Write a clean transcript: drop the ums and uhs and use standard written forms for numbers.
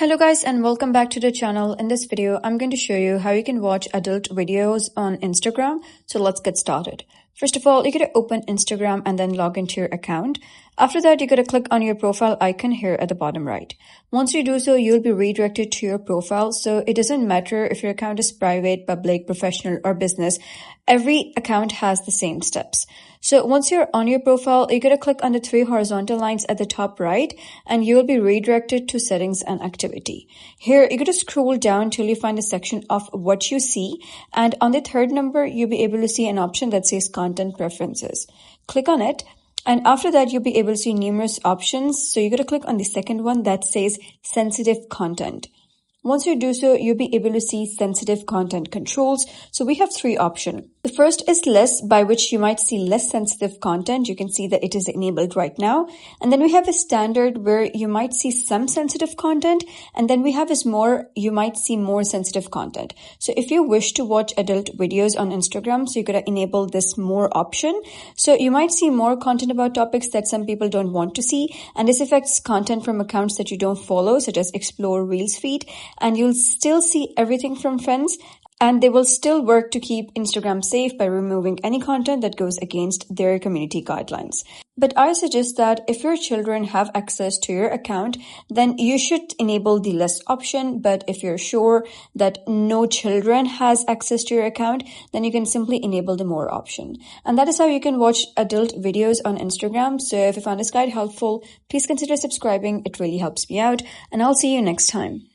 Hello guys and welcome back to the channel. In this video, I'm going to show you how you can watch adult videos on Instagram. So let's get started. First of all, you're going to open Instagram and then log into your account. After that, you're going to click on your profile icon here at the bottom right. Once you do so, you'll be redirected to your profile. So it doesn't matter if your account is private, public, professional, or business. Every account has the same steps. So once you're on your profile, you're going to click on the three horizontal lines at the top right, and you will be redirected to settings and activity. Here, you're going to scroll down till you find the section of what you see. And on the third number, you'll be able to see an option that says content preferences. Click on it. And after that, you'll be able to see numerous options. So you're going to click on the second one that says sensitive content. Once you do so, you'll be able to see sensitive content controls. So we have three options. The first is less, by which you might see less sensitive content. You can see that it is enabled right now. And then we have a standard where you might see some sensitive content. And then we have is more, you might see more sensitive content. So if you wish to watch adult videos on Instagram, so you're going to enable this more option. So you might see more content about topics that some people don't want to see. And this affects content from accounts that you don't follow, such as Explore Reels feed. And you'll still see everything from friends, and they will still work to keep Instagram safe by removing any content that goes against their community guidelines. But I suggest that if your children have access to your account, then you should enable the less option. But if you're sure that no children has access to your account, then you can simply enable the more option. And that is how you can watch adult videos on Instagram. So if you found this guide helpful, please consider subscribing. It really helps me out. And I'll see you next time.